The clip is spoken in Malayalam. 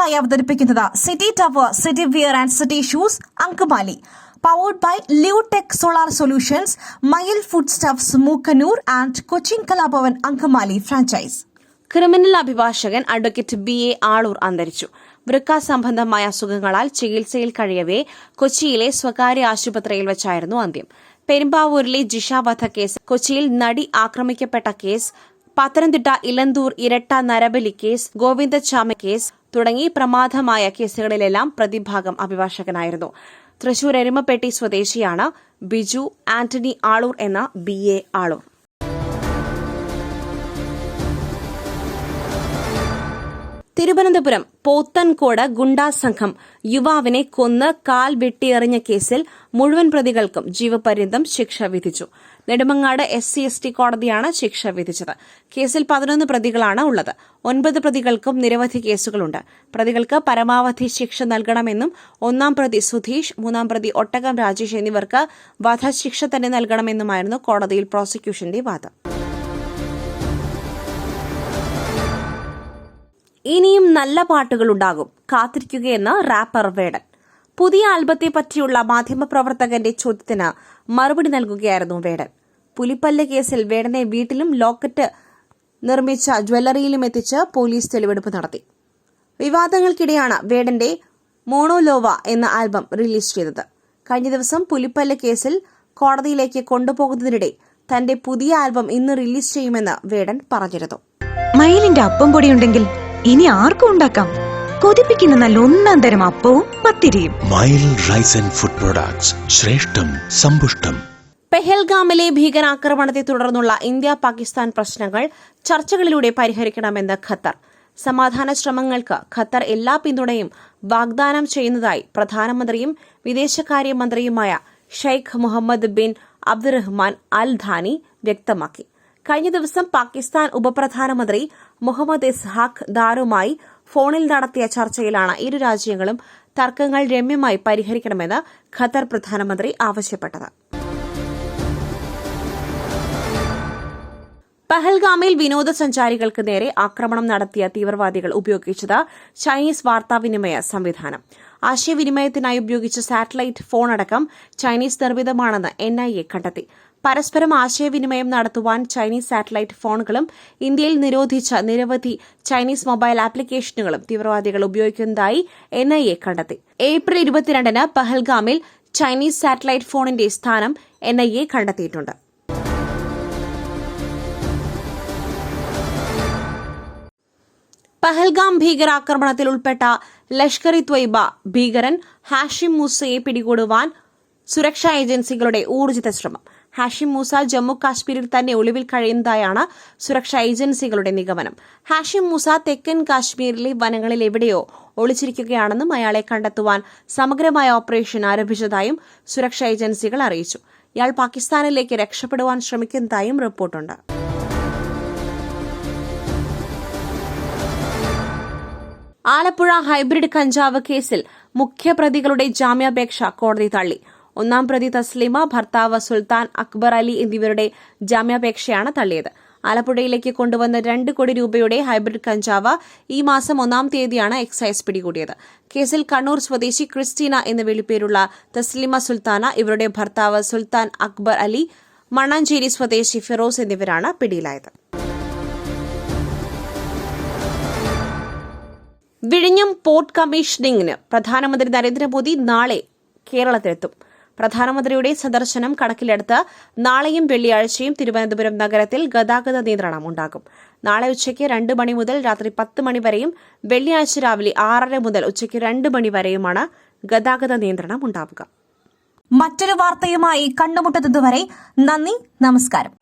നിങ്ങൾക്കായി അവതരിപ്പിക്കുന്നത് city tower, city wear and city shoes, Angamaly. Powered by Leotech solar solutions, Mayil food stuffs, Mookkannoor and Cochin Kalabhavan Angamaly franchise. Criminal അഭിഭാഷകൻ അഡ്വക്കേറ്റ് BA ആളൂർ അന്തരിച്ചു. വൃക്ക സംബന്ധമായ അസുഖങ്ങളാൽ ചികിത്സയിൽ കഴിയവേ കൊച്ചിയിലെ സ്വകാര്യ ആശുപത്രിയിൽ വെച്ചായിരുന്നു അന്ത്യം. പെരുമ്പാവൂരിലെ ജിഷ വധക്കേസ്, കൊച്ചിയിൽ നടി ആക്രമിക്കപ്പെട്ട കേസ്, പത്തനംതിട്ട ഇലന്തൂർ ഇരട്ട നരബലി കേസ്, ഗോവിന്ദച്ചാമ കേസ് തുടങ്ങി പ്രമാദമായ കേസുകളിലെല്ലാം പ്രതിഭാഗം അഭിഭാഷകനായിരുന്നു. തൃശൂർ എരുമപ്പെട്ടി സ്വദേശിയാണ് ബിജു ആന്റണി ആളൂർ എന്ന BA ആളൂർ. തിരുവനന്തപുരം പോത്തൻകോട് ഗുണ്ടാ സംഘം യുവാവിനെ കൊന്ന് കാൽ വെട്ടിയെറിഞ്ഞ കേസിൽ മുഴുവൻ പ്രതികൾക്കും ജീവപര്യന്തം ശിക്ഷ വിധിച്ചു. നെടുമങ്ങാട് SC/ST കോടതിയാണ് ശിക്ഷ വിധിച്ചത്. കേസിൽ 11 പ്രതികളാണ് ഉള്ളത്. 9 പ്രതികൾക്കും നിരവധി കേസുകളുണ്ട്. പ്രതികൾക്ക് പരമാവധി ശിക്ഷ നൽകണമെന്നും 1-ാം പ്രതി സുധീഷ്, 3-ാം പ്രതി ഒട്ടകം രാജേഷ് എന്നിവർക്ക് വധശിക്ഷ തന്നെ നൽകണമെന്നുമായിരുന്നു കോടതിയിൽ പ്രോസിക്യൂഷന്റെ വാദം. ഇനിയും നല്ല പാട്ടുകളുണ്ടാകും, കാത്തിരിക്കുകയെന്ന് റാപ്പർ വേടൻ. പുതിയ ആൽബത്തെ പറ്റിയുള്ള മാധ്യമപ്രവർത്തകന്റെ ചോദ്യത്തിന് മറുപടി നൽകുകയായിരുന്നു വേടൻ. പുലിപ്പല്ല് കേസിൽ വേടനെ വീട്ടിലും ലോക്കറ്റ് നിർമ്മിച്ച ജ്വല്ലറിയിലും എത്തിച്ച് പോലീസ് തെളിവെടുപ്പ് നടത്തി. വിവാദങ്ങൾക്കിടെയാണ് വേടന്റെ മോണോലോവ എന്ന ആൽബം റിലീസ് ചെയ്തത്. കഴിഞ്ഞ ദിവസം പുലിപ്പല്ല് കേസിൽ കോടതിയിലേക്ക് കൊണ്ടുപോകുന്നതിനിടെ തന്റെ പുതിയ ആൽബം ഇന്ന് റിലീസ് ചെയ്യുമെന്ന് വേടൻ പറഞ്ഞിരുന്നു. മയിലിന്റെ അപ്പം പൊടിയുണ്ടെങ്കിൽ ഇനി ആർക്കും ഉണ്ടാക്കാം. കൊതിപ്പിക്കുന്ന നല്ല ഒന്നാം തരം അപ്പവും പത്തിരിയും. മയിൽ റൈസ് ആൻഡ് ഫുഡ് പ്രൊഡക്ട്സ്, ശ്രേഷ്ഠം സമ്പുഷ്ടം. പെഹൽഗാമിലെ ഭീകരാക്രമണത്തെ തുടർന്നുള്ള ഇന്ത്യ-പാകിസ്ഥാൻ പ്രശ്നങ്ങൾ ചർച്ചകളിലൂടെ പരിഹരിക്കണമെന്ന് ഖത്തർ. സമാധാന ശ്രമങ്ങൾക്ക് ഖത്തർ എല്ലാ പിന്തുണയും വാഗ്ദാനം ചെയ്യുന്നതായി പ്രധാനമന്ത്രിയും വിദേശകാര്യമന്ത്രിയുമായ ഷെയ്ഖ് മുഹമ്മദ് ബിൻ അബ്ദുറഹ്മാൻ അൽ ധാനി വ്യക്തമാക്കി. കഴിഞ്ഞ ദിവസം പാകിസ്ഥാൻ ഉപപ്രധാനമന്ത്രി മുഹമ്മദ് ഇസ്ഹാഖ് ദാറുമായി ഫോണിൽ നടത്തിയ ചർച്ചയിലാണ് ഇരു രാജ്യങ്ങളും തർക്കങ്ങൾ രമ്യമായി പരിഹരിക്കണമെന്ന് ഖത്തർ പ്രധാനമന്ത്രി ആവശ്യപ്പെട്ടത്. പഹൽഗാമിൽ വിനോദസഞ്ചാരികൾക്ക് നേരെ ആക്രമണം നടത്തിയ തീവ്രവാദികൾ ഉപയോഗിച്ചത് ചൈനീസ് വാർത്താവിനിമയ സംവിധാനം. ആശയവിനിമയത്തിനായി ഉപയോഗിച്ച സാറ്റലൈറ്റ് ഫോൺ അടക്കം ചൈനീസ് നിർമ്മിതമാണെന്ന് NIA കണ്ടെത്തി. പരസ്പരം ആശയവിനിമയം നടത്തുവാൻ ചൈനീസ് സാറ്റലൈറ്റ് ഫോണുകളും ഇന്ത്യയിൽ നിരോധിച്ച നിരവധി ചൈനീസ് മൊബൈൽ ആപ്ലിക്കേഷനുകളും തീവ്രവാദികൾ ഉപയോഗിക്കുന്നതായി NIA കണ്ടെത്തി. ഏപ്രിൽ 22-ന് പഹൽഗാമിൽ ചൈനീസ് സാറ്റലൈറ്റ് ഫോണിന്റെ സ്ഥാനം NIA കണ്ടെത്തിയിട്ടുണ്ട്. പഹൽഗാം ഭീകരാക്രമണത്തിൽ ഉൾപ്പെട്ട ലഷ്കർ-ഇ-ത്വയ്ബ ഭീകരൻ ഹാഷിം മൂസയെ പിടികൂടുവാൻ സുരക്ഷാ ഏജൻസികളുടെ ഊർജിത ശ്രമം. ഹാഷിം മൂസ ജമ്മു കാശ്മീരിൽ തന്നെ ഒളിവിൽ കഴിയുന്നതായാണ് സുരക്ഷാ ഏജൻസികളുടെ നിഗമനം. ഹാഷിം മൂസ തെക്കൻ കാശ്മീരിലെ വനങ്ങളിൽ എവിടെയോ ഒളിച്ചിരിക്കുകയാണെന്നും അയാളെ കണ്ടെത്തുവാൻ സമഗ്രമായ ഓപ്പറേഷൻ ആരംഭിച്ചതായും സുരക്ഷാ ഏജൻസികൾ അറിയിച്ചു. ഇയാൾ പാകിസ്ഥാനിലേക്ക് രക്ഷപ്പെടുവാൻ ശ്രമിക്കുന്നതായും റിപ്പോർട്ടുണ്ട്. ആലപ്പുഴ ഹൈബ്രിഡ് കഞ്ചാവ് കേസിൽ മുഖ്യപ്രതികളുടെ ജാമ്യാപേക്ഷ കോടതി തള്ളി. 1-ാം പ്രതി തസ്ലീമ, ഭർത്താവ് സുൽത്താൻ അക്ബർ അലി എന്നിവരുടെ ജാമ്യാപേക്ഷയാണ് തള്ളിയത്. ആലപ്പുഴയിലേക്ക് കൊണ്ടുവന്ന 2 കോടി രൂപയുടെ ഹൈബ്രിഡ് കഞ്ചാവ് ഈ മാസം 1-ാം തീയതിയാണ് എക്സൈസ് പിടികൂടിയത്. കേസിൽ കണ്ണൂർ സ്വദേശി ക്രിസ്റ്റീന എന്ന വിളിപ്പേരുള്ള തസ്ലീമ സുൽത്താന, ഇവരുടെ ഭർത്താവ് സുൽത്താൻ അക്ബർ അലി, മണ്ണാഞ്ചേരി സ്വദേശി ഫിറോസ് എന്നിവരാണ് പിടിയിലായത്. വിഴിഞ്ഞം പോർട്ട് കമ്മീഷനിംഗിന് പ്രധാനമന്ത്രി നരേന്ദ്രമോദി നാളെ കേരളത്തിലെത്തും. പ്രധാനമന്ത്രിയുടെ സന്ദർശനം കണക്കിലെടുത്ത് നാളെയും വെള്ളിയാഴ്ചയും തിരുവനന്തപുരം നഗരത്തിൽ ഗതാഗത നിയന്ത്രണം ഉണ്ടാകും. നാളെ ഉച്ചയ്ക്ക് 2 മണി മുതൽ രാത്രി 10 മണി വരെയും വെള്ളിയാഴ്ച രാവിലെ 6:30 മുതൽ ഉച്ചയ്ക്ക് 2 മണി വരെയുമാണ് ഗതാഗത നിയന്ത്രണം ഉണ്ടാവുക. മറ്റൊരു വാർത്തയുമായി കണ്ടുമുട്ടുന്നതുവരെ നന്ദി, നമസ്കാരം.